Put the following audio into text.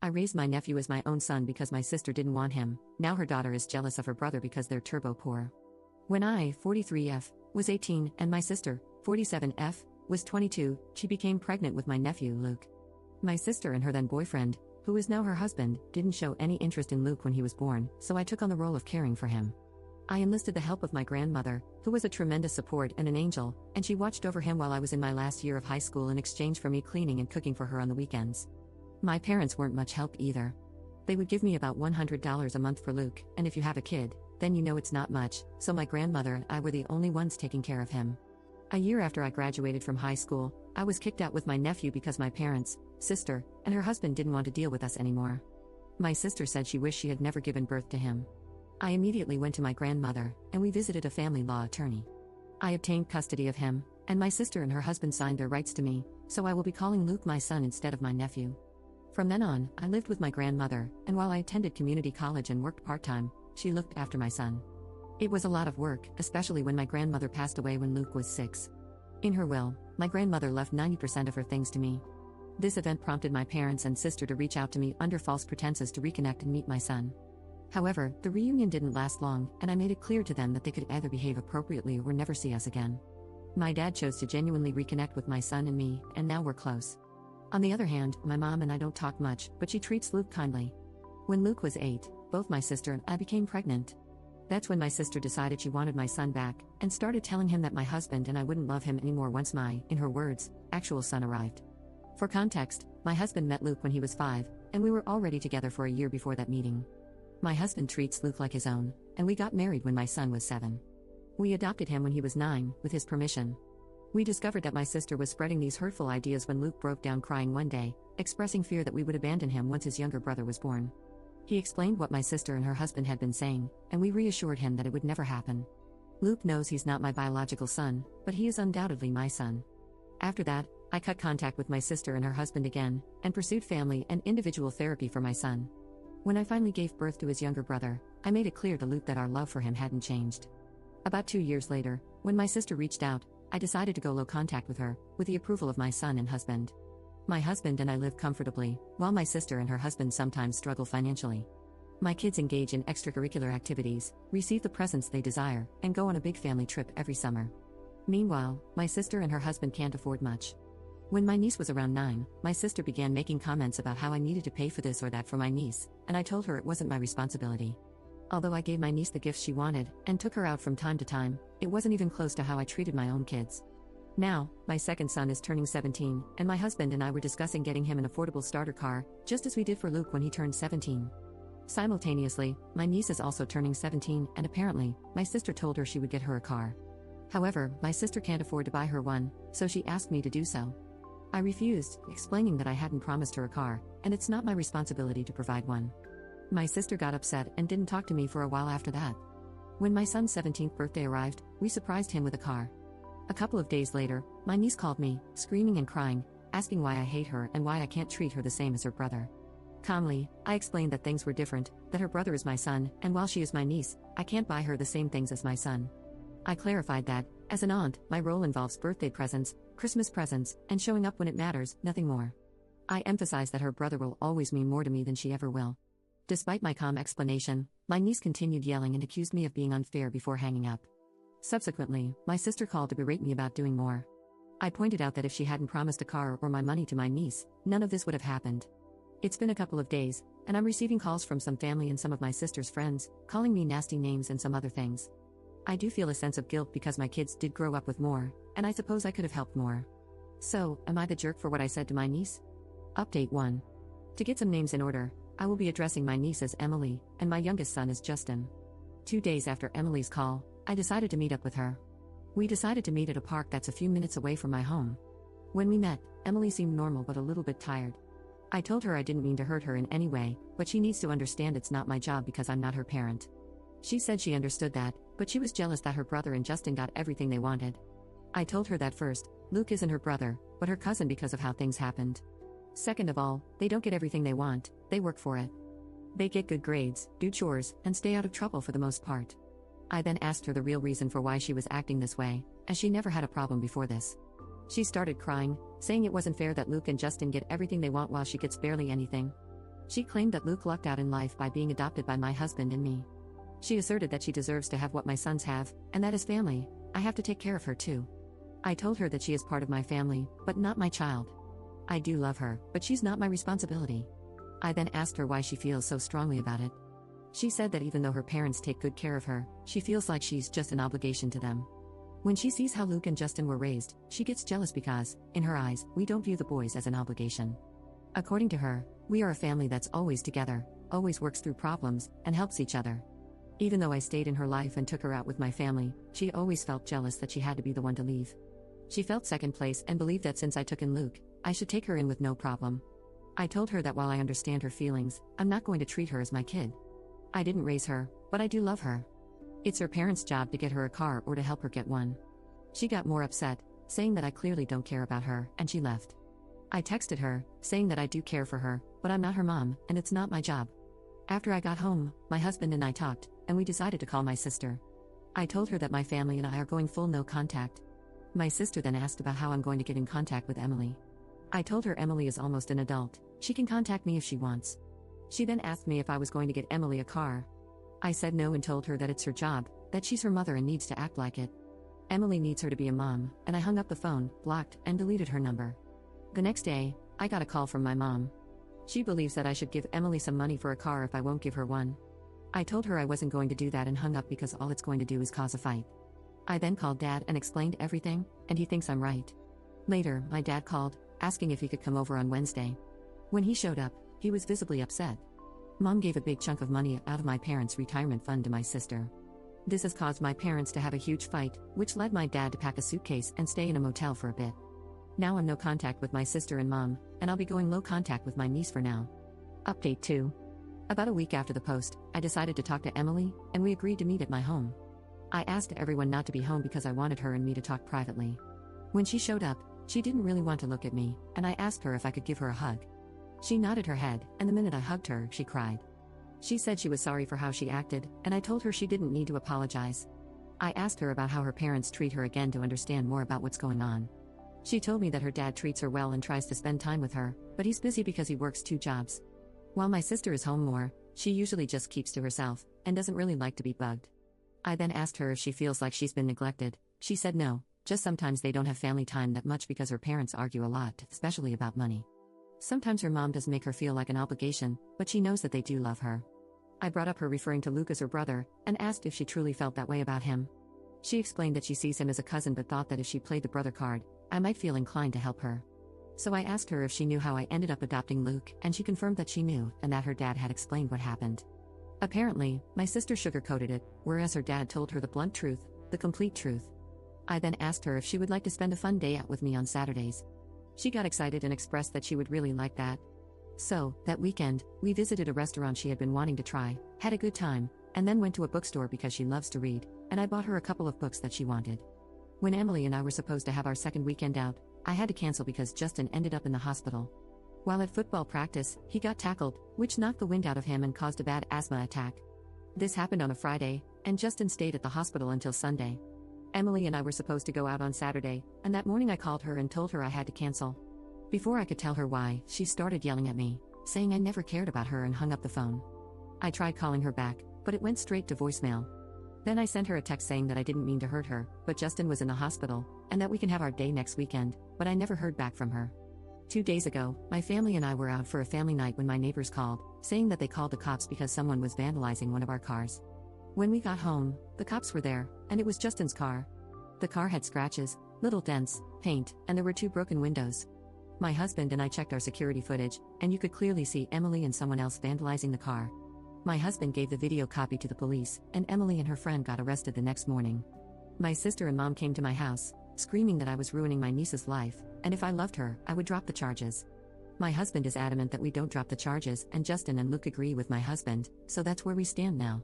I raised my nephew as my own son because my sister didn't want him. Now her daughter is jealous of her brother because they're turbo poor. When I, 43F, was 18 and my sister, 47F, was 22, she became pregnant with my nephew, Luke. My sister and her then boyfriend, who is now her husband, didn't show any interest in Luke when he was born, so I took on the role of caring for him. I enlisted the help of my grandmother, who was a tremendous support and an angel, and she watched over him while I was in my last year of high school in exchange for me cleaning and cooking for her on the weekends. My parents weren't much help either. They would give me about $100 a month for Luke, and if you have a kid, then you know it's not much, so my grandmother and I were the only ones taking care of him. A year after I graduated from high school, I was kicked out with my nephew because my parents, sister, and her husband didn't want to deal with us anymore. My sister said she wished she had never given birth to him. I immediately went to my grandmother, and we visited a family law attorney. I obtained custody of him, and my sister and her husband signed their rights to me, so I will be calling Luke my son instead of my nephew. From then on, I lived with my grandmother, and while I attended community college and worked part-time, she looked after my son. It was a lot of work, especially when my grandmother passed away when Luke was 6. In her will, my grandmother left 90% of her things to me. This event prompted my parents and sister to reach out to me under false pretenses to reconnect and meet my son. However, the reunion didn't last long, and I made it clear to them that they could either behave appropriately or never see us again. My dad chose to genuinely reconnect with my son and me, and now we're close. On the other hand, my mom and I don't talk much, but she treats Luke kindly. When Luke was 8, both my sister and I became pregnant. That's when my sister decided she wanted my son back, and started telling him that my husband and I wouldn't love him anymore once my, in her words, actual son arrived. For context, my husband met Luke when he was 5, and we were already together for a year before that meeting. My husband treats Luke like his own, and we got married when my son was 7. We adopted him when he was 9, with his permission. We discovered that my sister was spreading these hurtful ideas when Luke broke down crying one day, expressing fear that we would abandon him once his younger brother was born. He explained what my sister and her husband had been saying, and we reassured him that it would never happen. Luke knows he's not my biological son, but he is undoubtedly my son. After that, I cut contact with my sister and her husband again, and pursued family and individual therapy for my son. When I finally gave birth to his younger brother, I made it clear to Luke that our love for him hadn't changed. About 2 years later, when my sister reached out, I decided to go low contact with her, with the approval of my son and husband. My husband and I live comfortably, while my sister and her husband sometimes struggle financially. My kids engage in extracurricular activities, receive the presents they desire, and go on a big family trip every summer. Meanwhile, my sister and her husband can't afford much. When my niece was around 9, my sister began making comments about how I needed to pay for this or that for my niece, and I told her it wasn't my responsibility. Although I gave my niece the gifts she wanted, and took her out from time to time, it wasn't even close to how I treated my own kids. Now, my second son is turning 17, and my husband and I were discussing getting him an affordable starter car, just as we did for Luke when he turned 17. Simultaneously, my niece is also turning 17, and apparently, my sister told her she would get her a car. However, my sister can't afford to buy her one, so she asked me to do so. I refused, explaining that I hadn't promised her a car, and it's not my responsibility to provide one. My sister got upset and didn't talk to me for a while after that. When my son's 17th birthday arrived, we surprised him with a car. A couple of days later, my niece called me, screaming and crying, asking why I hate her and why I can't treat her the same as her brother. Calmly, I explained that things were different, that her brother is my son, and while she is my niece, I can't buy her the same things as my son. I clarified that, as an aunt, my role involves birthday presents, Christmas presents, and showing up when it matters, nothing more. I emphasized that her brother will always mean more to me than she ever will. Despite my calm explanation, my niece continued yelling and accused me of being unfair before hanging up. Subsequently, my sister called to berate me about doing more. I pointed out that if she hadn't promised a car or my money to my niece, none of this would have happened. It's been a couple of days, and I'm receiving calls from some family and some of my sister's friends, calling me nasty names and some other things. I do feel a sense of guilt because my kids did grow up with more, and I suppose I could have helped more. So, am I the jerk for what I said to my niece? Update 1. To get some names in order, I will be addressing my niece as Emily, and my youngest son as Justin. 2 days after Emily's call, I decided to meet up with her. We decided to meet at a park that's a few minutes away from my home. When we met, Emily seemed normal but a little bit tired. I told her I didn't mean to hurt her in any way, but she needs to understand it's not my job because I'm not her parent. She said she understood that, but she was jealous that her brother and Justin got everything they wanted. I told her that first, Luke isn't her brother, but her cousin because of how things happened. Second of all, they don't get everything they want, they work for it. They get good grades, do chores, and stay out of trouble for the most part. I then asked her the real reason for why she was acting this way, as she never had a problem before this. She started crying, saying it wasn't fair that Luke and Justin get everything they want while she gets barely anything. She claimed that Luke lucked out in life by being adopted by my husband and me. She asserted that she deserves to have what my sons have, and that as family, I have to take care of her too. I told her that she is part of my family, but not my child. I do love her, but she's not my responsibility. I then asked her why she feels so strongly about it. She said that even though her parents take good care of her, she feels like she's just an obligation to them. When she sees how Luke and Justin were raised, she gets jealous because, in her eyes, we don't view the boys as an obligation. According to her, we are a family that's always together, always works through problems, and helps each other. Even though I stayed in her life and took her out with my family, she always felt jealous that she had to be the one to leave. She felt second place and believed that since I took in Luke, I should take her in with no problem. I told her that while I understand her feelings, I'm not going to treat her as my kid. I didn't raise her, but I do love her. It's her parents' job to get her a car or to help her get one. She got more upset, saying that I clearly don't care about her, and she left. I texted her, saying that I do care for her, but I'm not her mom, and it's not my job. After I got home, my husband and I talked, and we decided to call my sister. I told her that my family and I are going full no contact. My sister then asked about how I'm going to get in contact with Emily. I told her Emily is almost an adult, she can contact me if she wants. She then asked me if I was going to get Emily a car. I said no and told her that it's her job, that she's her mother and needs to act like it. Emily needs her to be a mom, and I hung up the phone, blocked, and deleted her number. The next day, I got a call from my mom. She believes that I should give Emily some money for a car if I won't give her one. I told her I wasn't going to do that and hung up because all it's going to do is cause a fight. I then called Dad and explained everything, and he thinks I'm right. Later, my dad called, asking if he could come over on Wednesday. When he showed up, he was visibly upset. Mom gave a big chunk of money out of my parents' retirement fund to my sister. This has caused my parents to have a huge fight, which led my dad to pack a suitcase and stay in a motel for a bit. Now I'm no contact with my sister and mom, and I'll be going low contact with my niece for now. Update 2. About a week after the post, I decided to talk to Emily, and we agreed to meet at my home. I asked everyone not to be home because I wanted her and me to talk privately. When she showed up, she didn't really want to look at me, and I asked her if I could give her a hug. She nodded her head, and the minute I hugged her, she cried. She said she was sorry for how she acted, and I told her she didn't need to apologize. I asked her about how her parents treat her again to understand more about what's going on. She told me that her dad treats her well and tries to spend time with her, but he's busy because he works 2 jobs. While my sister is home more, she usually just keeps to herself, and doesn't really like to be bugged. I then asked her if she feels like she's been neglected. She said no, just sometimes they don't have family time that much because her parents argue a lot, especially about money. Sometimes her mom does make her feel like an obligation, but she knows that they do love her. I brought up her referring to Luke as her brother, and asked if she truly felt that way about him. She explained that she sees him as a cousin but thought that if she played the brother card, I might feel inclined to help her. So I asked her if she knew how I ended up adopting Luke, and she confirmed that she knew, and that her dad had explained what happened. Apparently, my sister sugarcoated it, whereas her dad told her the blunt truth, the complete truth. I then asked her if she would like to spend a fun day out with me on Saturdays. She got excited and expressed that she would really like that. So, that weekend, we visited a restaurant she had been wanting to try, had a good time, and then went to a bookstore because she loves to read, and I bought her a couple of books that she wanted. When Emily and I were supposed to have our second weekend out, I had to cancel because Justin ended up in the hospital. While at football practice, he got tackled, which knocked the wind out of him and caused a bad asthma attack. This happened on a Friday, and Justin stayed at the hospital until Sunday. Emily and I were supposed to go out on Saturday, and that morning I called her and told her I had to cancel. Before I could tell her why, she started yelling at me, saying I never cared about her and hung up the phone. I tried calling her back, but it went straight to voicemail. Then I sent her a text saying that I didn't mean to hurt her, but Justin was in the hospital, and that we can have our day next weekend, but I never heard back from her. 2 days ago, my family and I were out for a family night when my neighbors called, saying that they called the cops because someone was vandalizing one of our cars. When we got home, the cops were there, and it was Justin's car. The car had scratches, little dents, paint, and there were 2 broken windows. My husband and I checked our security footage, and you could clearly see Emily and someone else vandalizing the car. My husband gave the video copy to the police, and Emily and her friend got arrested the next morning. My sister and mom came to my house, screaming that I was ruining my niece's life, and if I loved her, I would drop the charges. My husband is adamant that we don't drop the charges, and Justin and Luke agree with my husband, so that's where we stand now.